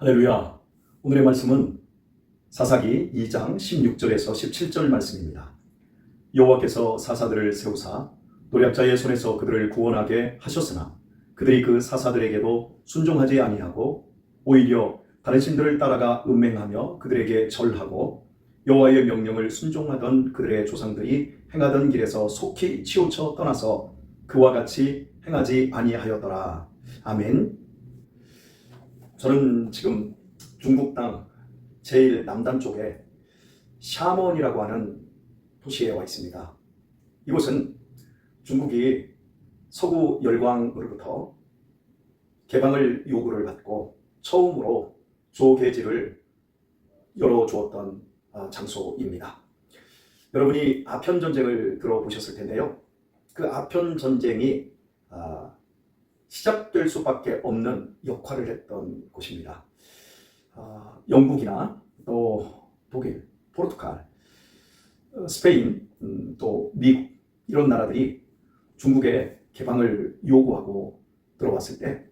할렐루야. 오늘의 말씀은 사사기 2장 16절에서 17절 말씀입니다. 여호와께서 사사들을 세우사 노략자의 손에서 그들을 구원하게 하셨으나 그들이 그 사사들에게도 순종하지 아니하고 오히려 다른 신들을 따라가 음행하며 그들에게 절하고 여호와의 명령을 순종하던 그들의 조상들이 행하던 길에서 속히 치우쳐 떠나서 그와 같이 행하지 아니하였더라. 아멘. 저는 지금 중국 땅 제일 남단 쪽에 샤먼이라고 하는 도시에 와 있습니다. 이곳은 중국이 서구 열강으로부터 개방을 요구를 받고 처음으로 조계지를 열어주었던 장소입니다. 여러분이 아편전쟁을 들어보셨을 텐데요. 그 아편전쟁이 시작될 수밖에 없는 역할을 했던 곳입니다. 영국이나 또 독일, 포르투갈, 스페인, 또 미국 이런 나라들이 중국에 개방을 요구하고 들어왔을 때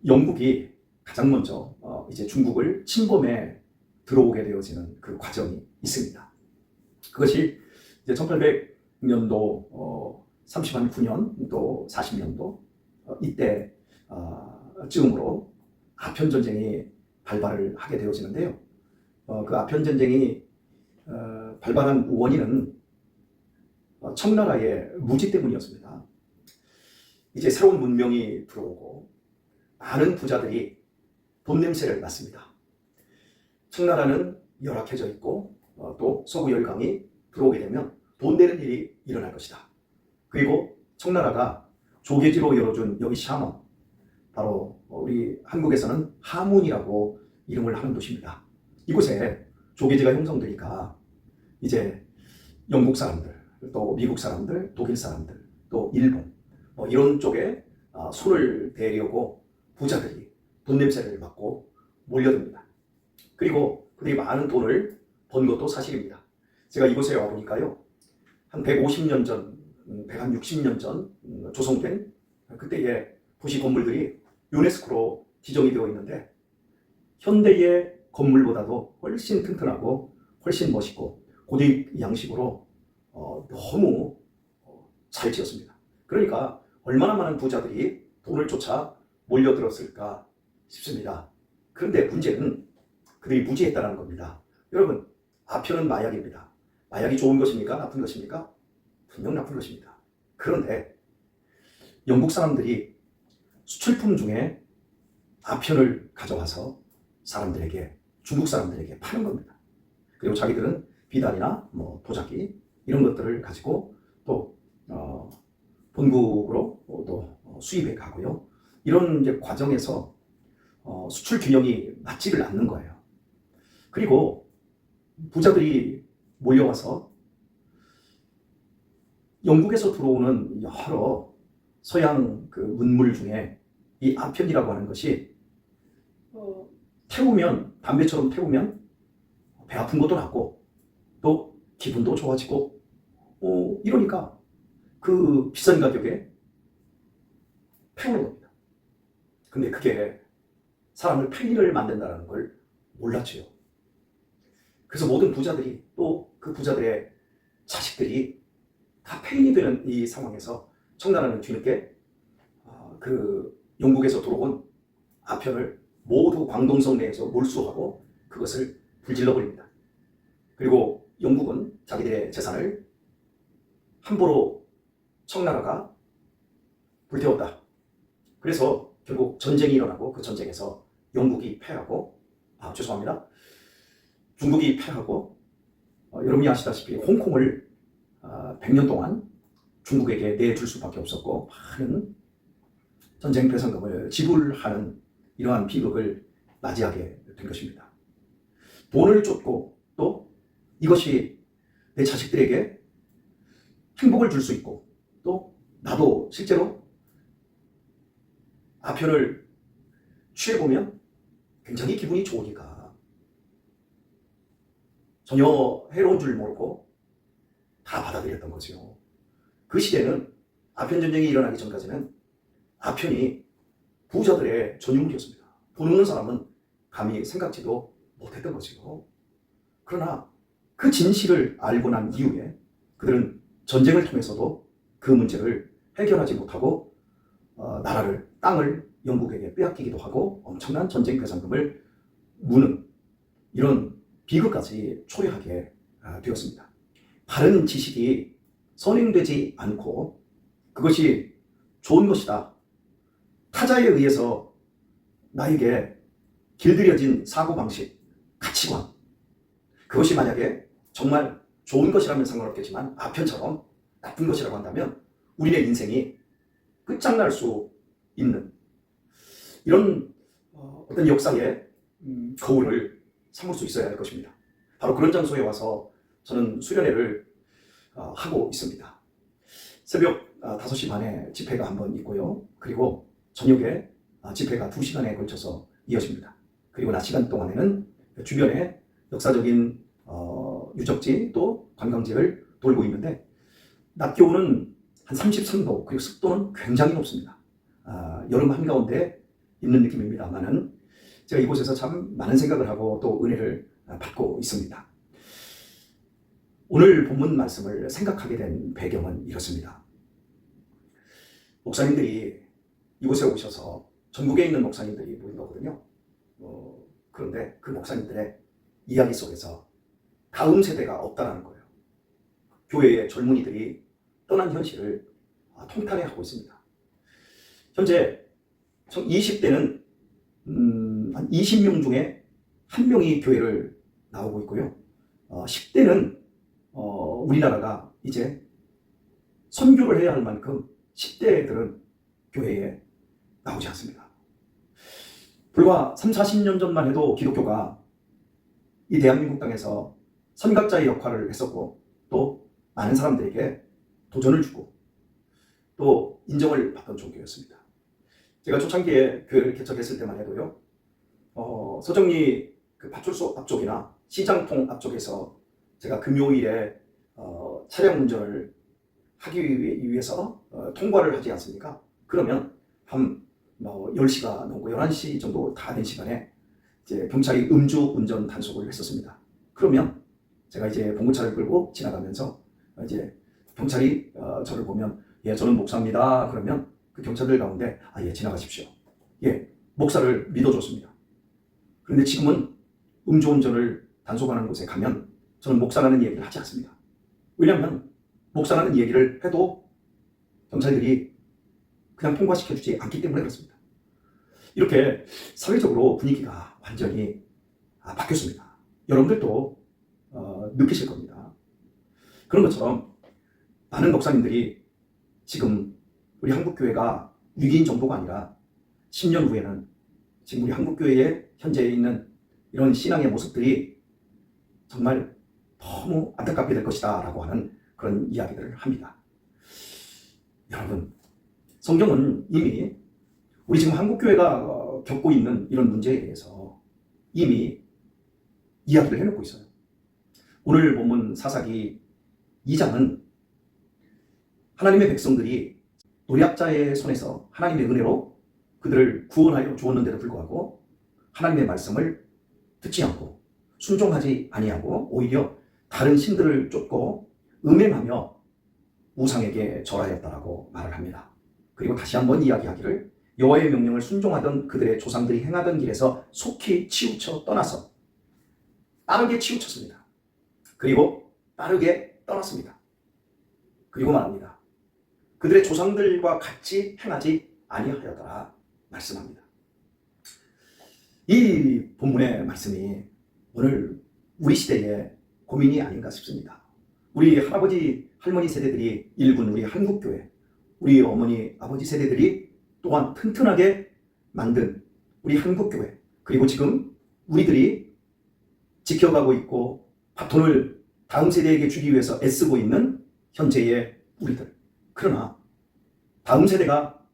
영국이 가장 먼저 이제 중국을 침범해 들어오게 되어지는 그 과정이 있습니다. 그것이 이제 1800년도 39년 또 40년도 이때 쯤으로 아편전쟁이 발발을 하게 되어지는데요. 그 아편전쟁이 발발한 원인은 청나라의 무지 때문이었습니다. 이제 새로운 문명이 들어오고 많은 부자들이 돈 냄새를 맡습니다. 청나라는 열악해져 있고 또 서구 열강이 들어오게 되면 돈 되는 일이 일어날 것이다. 그리고 청나라가 조계지로 열어준 여기 샤먼, 바로 우리 한국에서는 하문이라고 이름을 하는 도시입니다. 이곳에 조계지가 형성되니까 이제 영국 사람들, 또 미국 사람들, 독일 사람들, 또 일본 이런 쪽에 손을 대려고 부자들이 돈 냄새를 맡고 몰려듭니다. 그리고 그들이 많은 돈을 번 것도 사실입니다. 제가 이곳에 와보니까요, 한 150년 전, 160년 전 조성된 그때의 도시 건물들이 유네스코로 지정이 되어 있는데 현대의 건물보다도 훨씬 튼튼하고 훨씬 멋있고 고딕 양식으로 너무 잘 지었습니다. 그러니까 얼마나 많은 부자들이 돈을 쫓아 몰려들었을까 싶습니다. 그런데 문제는 그들이 무지했다는 겁니다. 여러분, 아편은 마약입니다. 마약이 좋은 것입니까? 나쁜 것입니까? 분명 나쁜 것입니다. 그런데 영국 사람들이 수출품 중에 아편을 가져와서 사람들에게, 중국 사람들에게 파는 겁니다. 그리고 자기들은 비단이나 도자기 이런 것들을 가지고 또 본국으로 또 수입해 가고요. 이런 이제 과정에서 수출 균형이 맞지를 않는 거예요. 그리고 부자들이 몰려와서 영국에서 들어오는 여러 서양 그 문물 중에 이 아편이라고 하는 것이 태우면, 담배처럼 태우면 배 아픈 것도 낫고 또 기분도 좋아지고 이러니까 그 비싼 가격에 태우는 겁니다. 근데 그게 사람을 폐인을 만든다는 걸 몰랐지요. 그래서 모든 부자들이 또 그 부자들의 자식들이 다 폐인이 되는 이 상황에서 청나라는 뒤늦게 그 영국에서 들어온 아편을 모두 광동성 내에서 몰수하고 그것을 불질러 버립니다. 그리고 영국은 자기들의 재산을 함부로 청나라가 불태웠다. 그래서 결국 전쟁이 일어나고 그 전쟁에서 영국이 패하고 죄송합니다. 중국이 패하고 여러분이 아시다시피 홍콩을 100년 동안 중국에게 내줄 수밖에 없었고 많은 전쟁 배상금을 지불하는 이러한 비극을 맞이하게 된 것입니다. 돈을 쫓고 또 이것이 내 자식들에게 행복을 줄 수 있고 또 나도 실제로 아편을 취해보면 굉장히 기분이 좋으니까 전혀 해로운 줄 모르고 다 받아들였던 거죠. 그 시대는 아편 전쟁이 일어나기 전까지는 아편이 부자들의 전유물이었습니다. 돈 없는 사람은 감히 생각지도 못했던 것이고, 그러나 그 진실을 알고 난 이후에 그들은 전쟁을 통해서도 그 문제를 해결하지 못하고 나라를, 땅을 영국에게 빼앗기기도 하고 엄청난 전쟁 배상금을 무는 이런 비극까지 초래하게 되었습니다. 바른 지식이 선행되지 않고 그것이 좋은 것이다, 타자에 의해서 나에게 길들여진 사고방식, 가치관, 그것이 만약에 정말 좋은 것이라면 상관없겠지만 아편처럼 나쁜 것이라고 한다면 우리의 인생이 끝장날 수 있는 이런 어떤 역사의 거울을 삼을 수 있어야 할 것입니다. 바로 그런 장소에 와서 저는 수련회를 하고 있습니다. 새벽 5시 반에 집회가 한 번 있고요. 그리고 저녁에 집회가 2시간에 걸쳐서 이어집니다. 그리고 낮 시간 동안에는 주변에 역사적인 유적지 또 관광지를 돌고 있는데 낮 기온은 한 33도, 그리고 습도는 굉장히 높습니다. 여름 한가운데 있는 느낌입니다만은 제가 이곳에서 참 많은 생각을 하고 또 은혜를 받고 있습니다. 오늘 본문 말씀을 생각하게 된 배경은 이렇습니다. 목사님들이 이곳에 오셔서 전국에 있는 목사님들이 모인 거거든요. 그런데 그 목사님들의 이야기 속에서 다음 세대가 없다라는 거예요. 교회의 젊은이들이 떠난 현실을 통탄해하고 있습니다. 현재 20대는 한 20명 중에 1명이 교회를 나오고 있고요. 10대는 우리나라가 이제 선교를 해야 할 만큼 10대들은 교회에 나오지 않습니다. 불과 3, 40년 전만 해도 기독교가 이 대한민국 땅에서 선각자의 역할을 했었고 또 많은 사람들에게 도전을 주고 또 인정을 받던 종교였습니다. 제가 초창기에 교회를 개척했을 때만 해도요, 서정리 그 파출소 앞쪽이나 시장통 앞쪽에서 제가 금요일에 차량 운전을 하기 위해서 통과를 하지 않습니까? 그러면 밤 10시가 넘고 11시 정도 다 된 시간에 이제 경찰이 음주 운전 단속을 했었습니다. 그러면 제가 이제 봉고차를 끌고 지나가면서 이제 경찰이 저를 보면 예, 저는 목사입니다. 그러면 그 경찰들 가운데 예, 지나가십시오. 예, 목사를 믿어줬습니다. 그런데 지금은 음주운전을 단속하는 곳에 가면 저는 목사라는 얘기를 하지 않습니다. 왜냐하면 목사라는 얘기를 해도 경찰들이 그냥 통과시켜주지 않기 때문에 그렇습니다. 이렇게 사회적으로 분위기가 완전히 바뀌었습니다. 여러분들도 느끼실 겁니다. 그런 것처럼 많은 목사님들이 지금 우리 한국교회가 위기인 정도가 아니라 10년 후에는 지금 우리 한국교회에 현재 있는 이런 신앙의 모습들이 정말 너무 안타깝게 될 것이다 라고 하는 그런 이야기들을 합니다. 여러분, 성경은 이미 우리 지금 한국교회가 겪고 있는 이런 문제에 대해서 이미 이야기를 해놓고 있어요. 오늘 본문 사사기 2장은 하나님의 백성들이 노략자의 손에서 하나님의 은혜로 그들을 구원하여 주었는데도 불구하고 하나님의 말씀을 듣지 않고 순종하지 아니하고 오히려 다른 신들을 쫓고 음행하며 우상에게 절하였다라고 말을 합니다. 그리고 다시 한번 이야기하기를 여호와의 명령을 순종하던 그들의 조상들이 행하던 길에서 속히 치우쳐 떠나서 빠르게 치우쳤습니다. 그리고 빠르게 떠났습니다. 그리고 말합니다. 그들의 조상들과 같이 행하지 아니하였더라 말씀합니다. 이 본문의 말씀이 오늘 우리 시대의 고민이 아닌가 싶습니다. 우리 할아버지, 할머니 세대들이 일군 우리 한국교회, 우리 어머니, 아버지 세대들이 또한 튼튼하게 만든 우리 한국교회, 그리고 지금 우리들이 지켜가고 있고 바톤을 다음 세대에게 주기 위해서 애쓰고 있는 현재의 우리들. 그러나 다음 세대가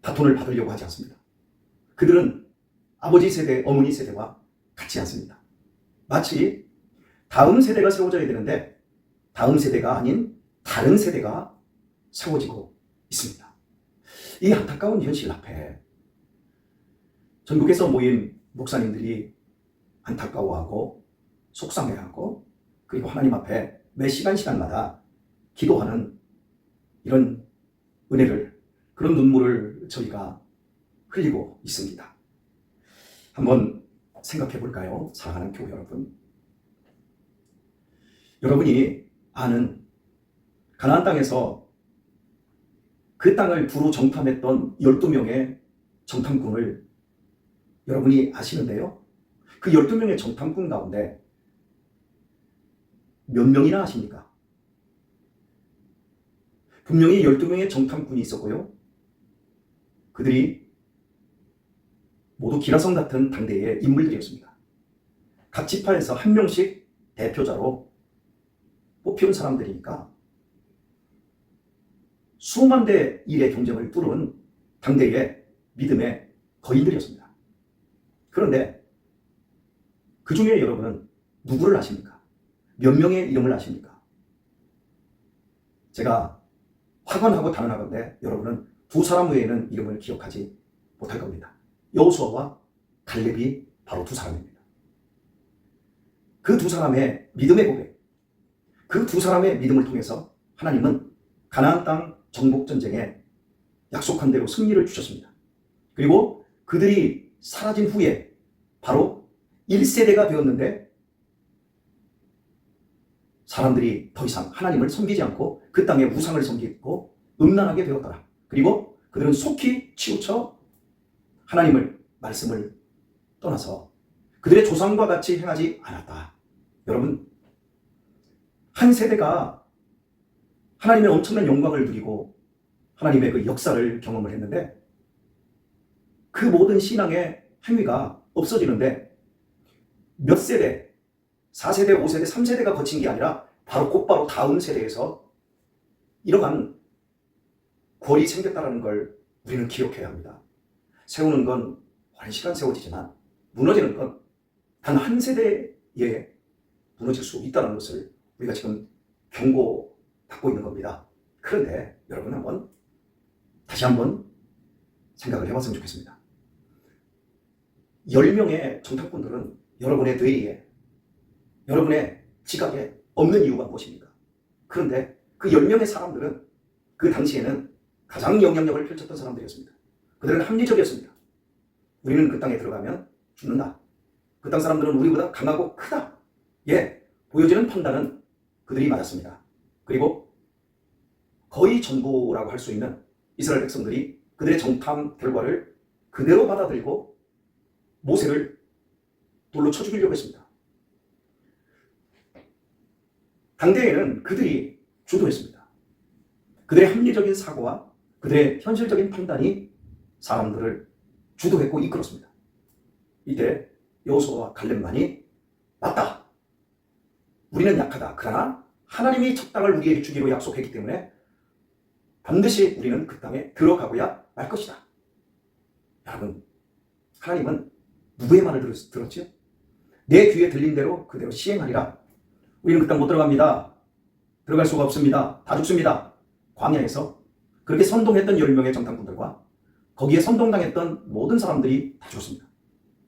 바톤을 받으려고 하지 않습니다. 그들은 아버지 세대, 어머니 세대와 같지 않습니다. 마치 다음 세대가 세워져야 되는데 다음 세대가 아닌 다른 세대가 세워지고 있습니다. 이 안타까운 현실 앞에 전국에서 모인 목사님들이 안타까워하고 속상해하고 그리고 하나님 앞에 매 시간마다 기도하는 이런 은혜를, 그런 눈물을 저희가 흘리고 있습니다. 한번 생각해 볼까요? 사랑하는 교회 여러분. 여러분이 아는 가나안 땅에서 그 땅을 두루 정탐했던 12명의 정탐꾼을 여러분이 아시는데요. 그 12명의 정탐꾼 가운데 몇 명이나 아십니까? 분명히 12명의 정탐꾼이 있었고요. 그들이 모두 기라성 같은 당대의 인물들이었습니다. 각 지파에서 한 명씩 대표자로 뽑혀온 사람들이니까 수만 대 일의 경쟁을 뚫은 당대의 믿음의 거인들이었습니다. 그런데 그 중에 여러분은 누구를 아십니까? 몇 명의 이름을 아십니까? 제가 확언하고 단언하건대 여러분은 두 사람 외에는 이름을 기억하지 못할 겁니다. 여호수아와 갈렙이 바로 두 사람입니다. 그 두 사람의 믿음의 고백, 그 두 사람의 믿음을 통해서 하나님은 가나안 땅 정복 전쟁에 약속한 대로 승리를 주셨습니다. 그리고 그들이 사라진 후에 바로 1세대가 되었는데 사람들이 더 이상 하나님을 섬기지 않고 그 땅에 우상을 섬기고 음란하게 되었더라. 그리고 그들은 속히 치우쳐 하나님을 말씀을 떠나서 그들의 조상과 같이 행하지 않았다. 여러분, 한 세대가 하나님의 엄청난 영광을 누리고 하나님의 그 역사를 경험을 했는데 그 모든 신앙의 행위가 없어지는데 몇 세대, 4세대, 5세대, 3세대가 거친 게 아니라 바로 곧바로 다음 세대에서 이러한 궐이 생겼다는 걸 우리는 기억해야 합니다. 세우는 건 오랜 시간 세워지지만 무너지는 건 단 한 세대에 무너질 수 있다는 것을 우리가 지금 경고받고 있는 겁니다. 그런데 여러분 다시 한번 생각을 해봤으면 좋겠습니다. 10명의 정탐꾼들은 여러분의 뇌리에, 여러분의 지각에 없는 이유가 무엇입니까? 그런데 그 10명의 사람들은 그 당시에는 가장 영향력을 펼쳤던 사람들이었습니다. 그들은 합리적이었습니다. 우리는 그 땅에 들어가면 죽는다. 그 땅 사람들은 우리보다 강하고 크다. 보여지는 판단은 그들이 맞았습니다. 그리고 거의 전부라고 할 수 있는 이스라엘 백성들이 그들의 정탐 결과를 그대로 받아들이고 모세를 돌로 쳐 죽이려고 했습니다. 당대에는 그들이 주도했습니다. 그들의 합리적인 사고와 그들의 현실적인 판단이 사람들을 주도했고 이끌었습니다. 이때 여호수아와 갈렙만이 맞다. 우리는 약하다. 그러나 하나님이 첫 땅을 우리에게 주기로 약속했기 때문에 반드시 우리는 그 땅에 들어가고야 말 것이다. 여러분, 하나님은 누구의 말을 들었지요? 내 귀에 들린 대로 그대로 시행하리라. 우리는 그 땅 못 들어갑니다. 들어갈 수가 없습니다. 다 죽습니다. 광야에서 그렇게 선동했던 10명의 정탐꾼들과 거기에 선동당했던 모든 사람들이 다 죽었습니다.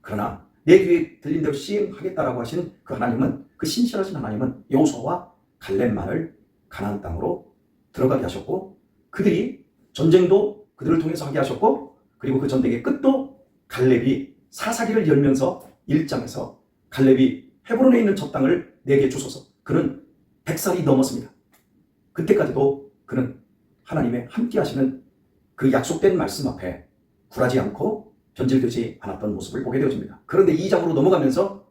그러나 내 귀에 들린 대로 시행하겠다라고 하신 그 하나님은, 그 신실하신 하나님은 여호수아와 갈렙만을 가나안 땅으로 들어가게 하셨고 그들이 전쟁도 그들을 통해서 하게 하셨고 그리고 그 전쟁의 끝도 갈렙이 사사기를 열면서 1장에서 갈렙이 헤브론에 있는 저 땅을 내게 주소서. 그는 100살이 넘었습니다. 그때까지도 그는 하나님의 함께 하시는 그 약속된 말씀 앞에 굴하지 않고 변질되지 않았던 모습을 보게 되어집니다. 그런데 2장으로 넘어가면서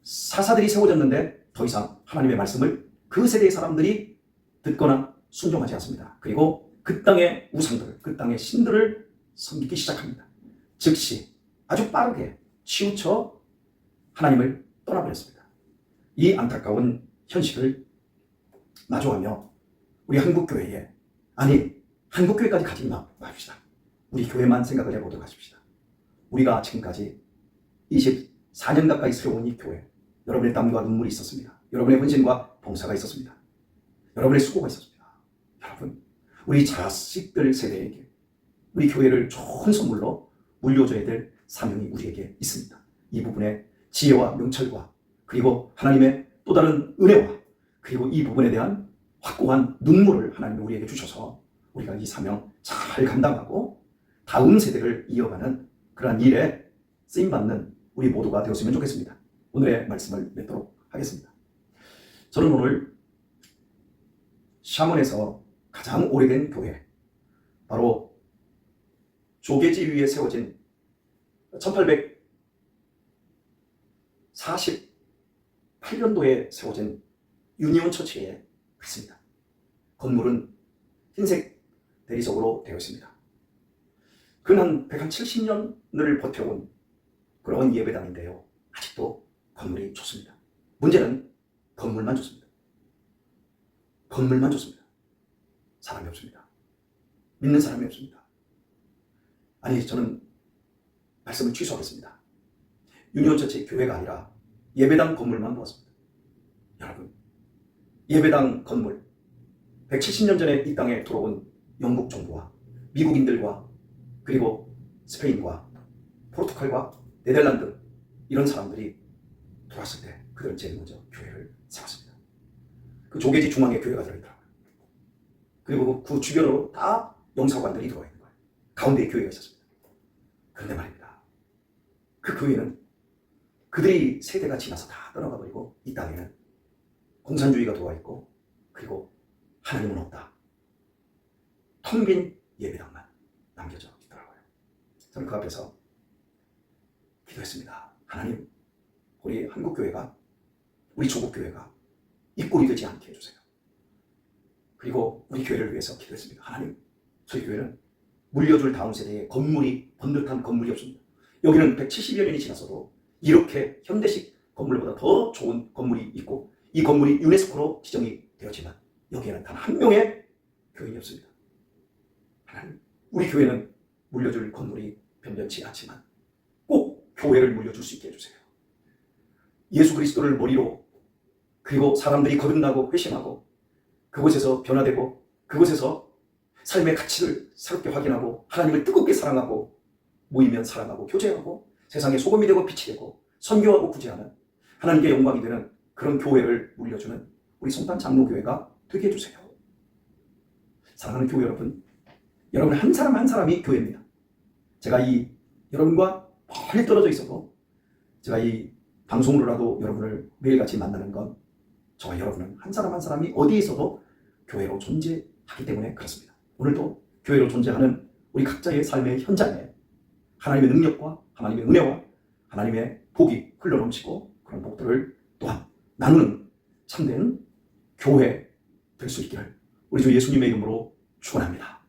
사사들이 세워졌는데 더 이상 하나님의 말씀을 그 세대의 사람들이 듣거나 순종하지 않습니다. 그리고 그 땅의 우상들, 그 땅의 신들을 섬기기 시작합니다. 즉시 아주 빠르게 치우쳐 하나님을 떠나버렸습니다. 이 안타까운 현실을 마주하며 우리 한국교회에, 아니 한국교회까지 가지 맙시다. 우리 교회만 생각을 해보도록 하십시다. 우리가 지금까지 24년 가까이 세워온 이 교회, 여러분의 땀과 눈물이 있었습니다. 여러분의 헌신과 봉사가 있었습니다. 여러분의 수고가 있었습니다. 여러분, 우리 자식들 세대에게 우리 교회를 좋은 선물로 물려줘야 될 사명이 우리에게 있습니다. 이 부분에 지혜와 명철과 그리고 하나님의 또 다른 은혜와 그리고 이 부분에 대한 확고한 눈물을 하나님이 우리에게 주셔서 우리가 이 사명 잘 감당하고 다음 세대를 이어가는 그러한 일에 쓰임받는 우리 모두가 되었으면 좋겠습니다. 오늘의 말씀을 맺도록 하겠습니다. 저는 오늘 샤먼에서 가장 오래된 교회, 바로 조개지 위에 세워진 1848년도에 세워진 유니온 처치에 갔습니다. 건물은 흰색 대리석으로 되어 있습니다. 그는 170년을 버텨온 그런 예배당인데요. 아직도 건물이 좋습니다. 문제는 건물만 좋습니다. 건물만 좋습니다. 사람이 없습니다. 믿는 사람이 없습니다. 아니, 저는 말씀을 취소하겠습니다. 유니온 처치 교회가 아니라 예배당 건물만 보았습니다. 여러분, 예배당 건물, 170년 전에 이 땅에 들어온 영국 정부와 미국인들과 그리고 스페인과 포르투갈과 네덜란드 이런 사람들이 들어왔을 때 그들은 제일 먼저 교회를 세웠습니다. 그 조개지 중앙에 교회가 들어있더라고요. 그리고 그 주변으로 다 영사관들이 들어와 있는 거예요. 가운데에 교회가 있었습니다. 그런데 말입니다, 그 교회는 그들이 세대가 지나서 다 떠나가 버리고 이 땅에는 공산주의가 들어와 있고 그리고 하나님은 없다. 텅 빈 예배당만 남겨져 있더라고요. 저는 그 앞에서 기도했습니다. 하나님, 우리 한국교회가, 우리 조국교회가 이 꼴이 되지 않게 해주세요. 그리고 우리 교회를 위해서 기도했습니다. 하나님, 저희 교회는 물려줄 다음 세대에 건물이 번듯한 건물이 없습니다. 여기는 170여 년이 지나서도 이렇게 현대식 건물보다 더 좋은 건물이 있고 이 건물이 유네스코로 지정이 되었지만 여기에는 단 한 명의 교인이 없습니다. 하나님, 우리 교회는 물려줄 건물이 변변치 않지만 꼭 교회를 물려줄 수 있게 해주세요. 예수 그리스도를 머리로 그리고 사람들이 거듭나고 회심하고 그곳에서 변화되고 그곳에서 삶의 가치를 새롭게 확인하고 하나님을 뜨겁게 사랑하고 모이면 사랑하고 교제하고 세상에 소금이 되고 빛이 되고 선교하고 구제하는 하나님께 영광이 되는 그런 교회를 물려주는 우리 성탄 장로교회가 되게 해주세요. 사랑하는 교회 여러분, 여러분 한 사람 한 사람이 교회입니다. 제가 이 여러분과 멀리 떨어져 있어도 제가 이 방송으로라도 여러분을 매일같이 만나는 건 저와 여러분은 한 사람 한 사람이 어디에 있어도 교회로 존재하기 때문에 그렇습니다. 오늘도 교회로 존재하는 우리 각자의 삶의 현장에 하나님의 능력과 하나님의 은혜와 하나님의 복이 흘러넘치고 그런 복들을 또한 나누는 참된 교회 될 수 있기를 우리 주 예수님의 이름으로 축원합니다.